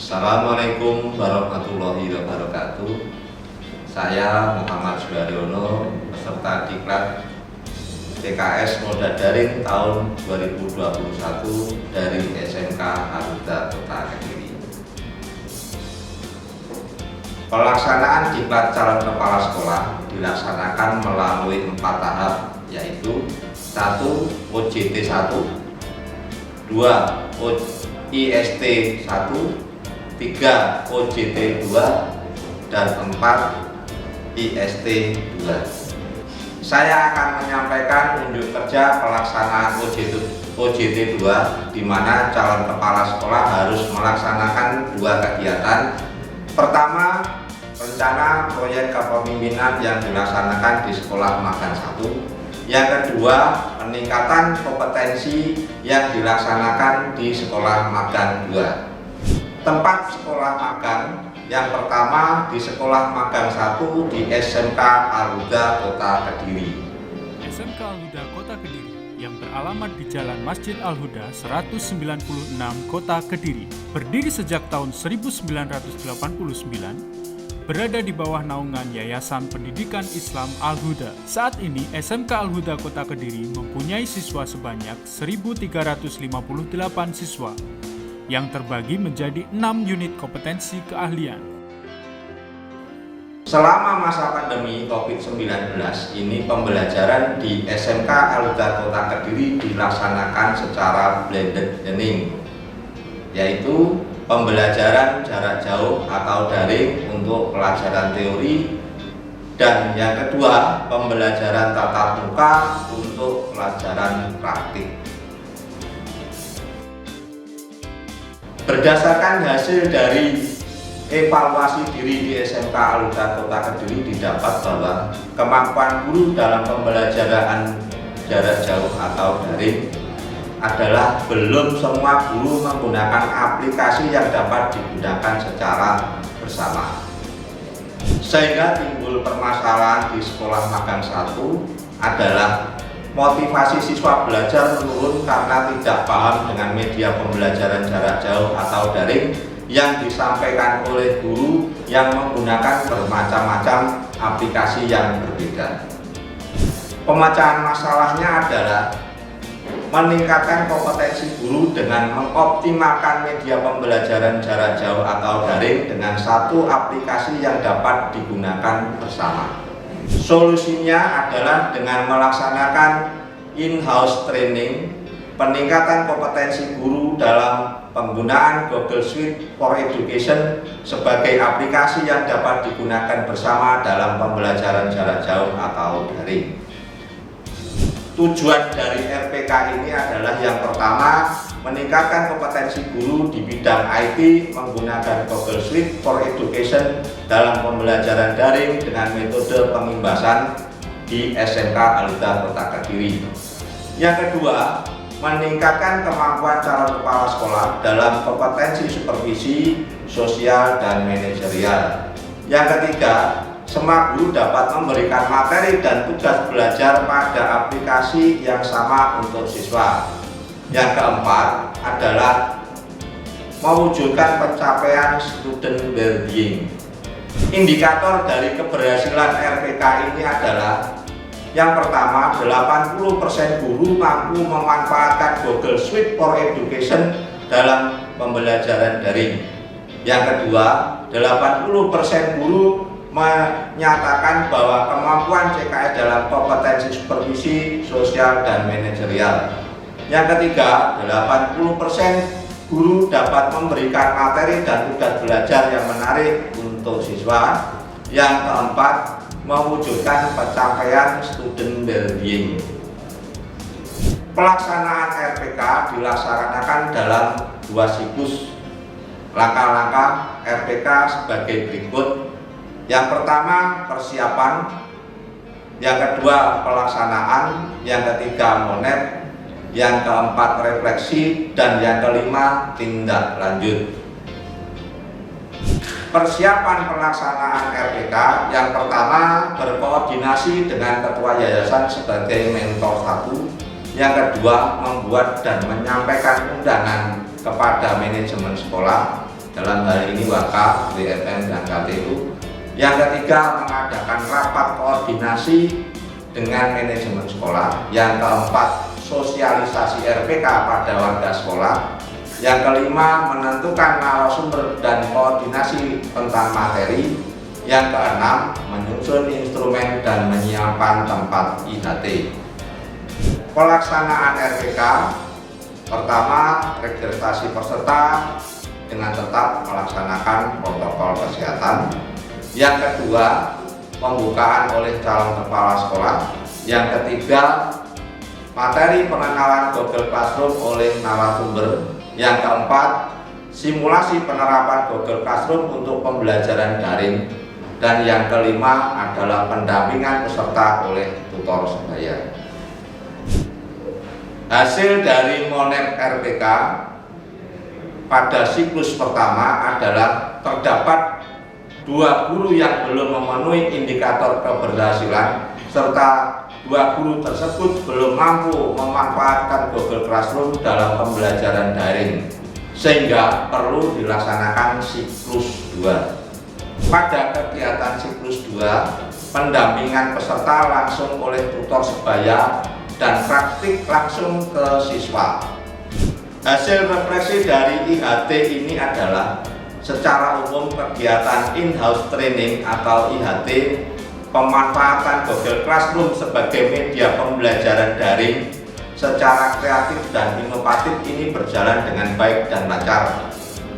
Assalamualaikum warahmatullahi wabarakatuh. Saya Muhammad Suharyono, peserta Diklat TKS Moda Daring tahun 2021 dari SMK Al-Huda Kota Kediri. Pelaksanaan Diklat calon kepala sekolah dilaksanakan melalui 4 tahap, yaitu 1. OJT 1, 2. IST 1, 3. OJT 2, dan 4. IST 2. Saya akan menyampaikan unjuk kerja pelaksanaan OJT 2, di mana calon kepala sekolah harus melaksanakan 2 kegiatan. Pertama, rencana proyek kepemimpinan yang dilaksanakan di sekolah magang 1. Yang kedua, peningkatan kompetensi yang dilaksanakan di sekolah magang 2. Tempat sekolah magang yang pertama di sekolah magang 1 di SMK Al-Huda Kota Kediri. SMK Al-Huda Kota Kediri yang beralamat di Jalan Masjid Al-Huda 196 Kota Kediri, berdiri sejak tahun 1989, berada di bawah naungan Yayasan Pendidikan Islam Al-Huda. Saat ini SMK Al-Huda Kota Kediri mempunyai siswa sebanyak 1.358 siswa yang terbagi menjadi 6 unit kompetensi keahlian. Selama masa pandemi COVID-19 ini, pembelajaran di SMK Al-Huda Kota Kediri dilaksanakan secara blended learning, yaitu pembelajaran jarak jauh atau daring untuk pelajaran teori, dan yang kedua pembelajaran tatap muka untuk pelajaran praktik. Berdasarkan hasil dari evaluasi diri di SMK Al-Huda Kota Kediri, didapat bahwa kemampuan guru dalam pembelajaran jarak jauh atau daring adalah belum semua guru menggunakan aplikasi yang dapat digunakan secara bersama, sehingga timbul permasalahan di sekolah magang 1 adalah motivasi siswa belajar menurun karena tidak paham dengan media pembelajaran jarak jauh atau daring yang disampaikan oleh guru yang menggunakan bermacam-macam aplikasi yang berbeda. Pemecahan masalahnya adalah meningkatkan kompetensi guru dengan mengoptimalkan media pembelajaran jarak jauh atau daring dengan satu aplikasi yang dapat digunakan bersama. Solusinya adalah dengan melaksanakan in-house training, peningkatan kompetensi guru dalam penggunaan Google Suite for Education sebagai aplikasi yang dapat digunakan bersama dalam pembelajaran jarak jauh atau daring. Tujuan dari RPK ini adalah yang pertama, meningkatkan kompetensi guru di bidang IT menggunakan Google Suite for Education dalam pembelajaran daring dengan metode pengimbasan di SMK Al-Huda Kota Kediri. Yang kedua, meningkatkan kemampuan calon kepala sekolah dalam kompetensi supervisi, sosial, dan manajerial. Yang ketiga, semua guru dapat memberikan materi dan tugas belajar pada aplikasi yang sama untuk siswa. Yang keempat adalah mewujudkan pencapaian student well-being. Indikator dari keberhasilan RPK ini adalah yang pertama, 80% guru mampu memanfaatkan Google Suite for Education dalam pembelajaran daring. Yang kedua, 80% guru menyatakan bahwa kemampuan CKS dalam kompetensi supervisi, sosial, dan manajerial. Yang ketiga, 80% guru dapat memberikan materi dan tugas belajar yang menarik untuk siswa. Yang keempat, mewujudkan pencapaian student well-being. Pelaksanaan RPK dilaksanakan dalam 2 siklus. Langkah-langkah RPK sebagai berikut. Yang pertama, persiapan. Yang kedua, pelaksanaan. Yang ketiga, monet. Yang keempat, refleksi. Dan yang kelima, tindak lanjut. Persiapan pelaksanaan RPK, yang pertama, berkoordinasi dengan ketua yayasan sebagai mentor 1. Yang kedua, membuat dan menyampaikan undangan kepada manajemen sekolah. dalam hal ini WAKA, WFM, dan KTU. Yang ketiga, mengadakan rapat koordinasi dengan manajemen sekolah. Yang keempat, sosialisasi RPK pada warga sekolah. Yang kelima, menentukan narasumber dan koordinasi tentang materi. Yang keenam, menyusun instrumen dan menyiapkan tempat IHT. Pelaksanaan RPK, pertama, registrasi peserta dengan tetap melaksanakan protokol kesehatan. Yang kedua, pembukaan oleh calon kepala sekolah. Yang ketiga, materi pengenalan Google Classroom oleh narasumber. Yang keempat, simulasi penerapan Google Classroom untuk pembelajaran daring. Dan yang kelima adalah pendampingan peserta oleh tutor sebaya. Hasil dari MONEP RPK pada siklus pertama adalah terdapat 2 guru yang belum memenuhi indikator keberhasilan, serta 2 guru tersebut belum mampu memanfaatkan Google Classroom dalam pembelajaran daring, sehingga perlu dilaksanakan siklus 2. Pada kegiatan siklus 2, pendampingan peserta langsung oleh tutor sebaya dan praktik langsung ke siswa. Hasil refleksi dari IHT ini adalah secara umum kegiatan in-house training atau IHT, pemanfaatan Google Classroom sebagai media pembelajaran daring secara kreatif dan inovatif ini berjalan dengan baik dan lancar.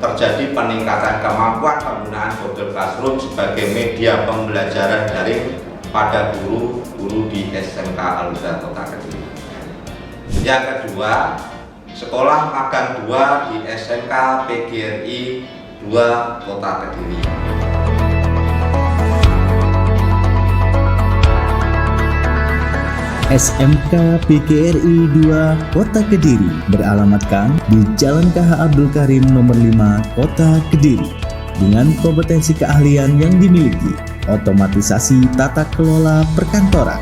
Terjadi peningkatan kemampuan penggunaan Google Classroom sebagai media pembelajaran daring pada guru-guru di SMK Al-Huda Kota Kediri. Yang kedua, sekolah magang 2 di SMK PGRI 2 Kota Kediri. SMK PGRI 2 Kota Kediri beralamatkan di Jalan KH Abdul Karim nomor 5 Kota Kediri dengan kompetensi keahlian yang dimiliki, otomatisasi tata kelola perkantoran,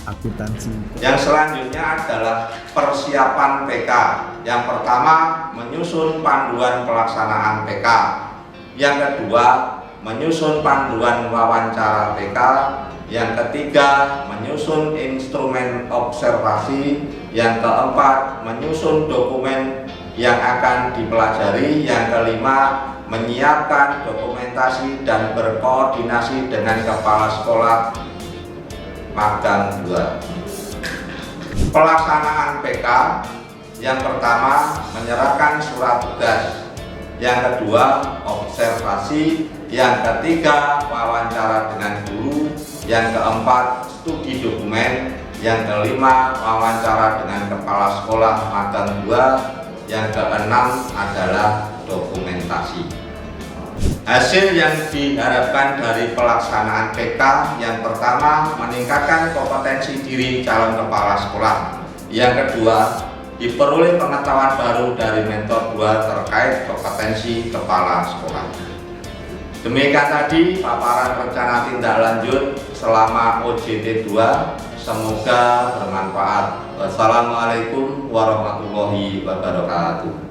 akuntansi. Yang selanjutnya adalah persiapan PK. Yang pertama, menyusun panduan pelaksanaan PK. Yang kedua, menyusun panduan wawancara PK. Yang ketiga, menyusun instrumen observasi. Yang keempat, menyusun dokumen yang akan dipelajari. Yang kelima, menyiapkan dokumentasi dan berkoordinasi dengan kepala sekolah magang 2. Pelaksanaan PK, yang pertama menyerahkan surat tugas, yang kedua observasi, yang ketiga wawancara dengan guru, yang keempat studi dokumen, yang kelima wawancara dengan kepala sekolah magang 2, yang keenam adalah dokumentasi. Hasil yang diharapkan dari pelaksanaan PK, yang pertama meningkatkan kompetensi diri calon kepala sekolah. Yang kedua, diperoleh pengetahuan baru dari mentor 2 terkait kompetensi kepala sekolah. Demikian tadi paparan rencana tindak lanjut selama OJT 2. Semoga bermanfaat. Wassalamualaikum warahmatullahi wabarakatuh.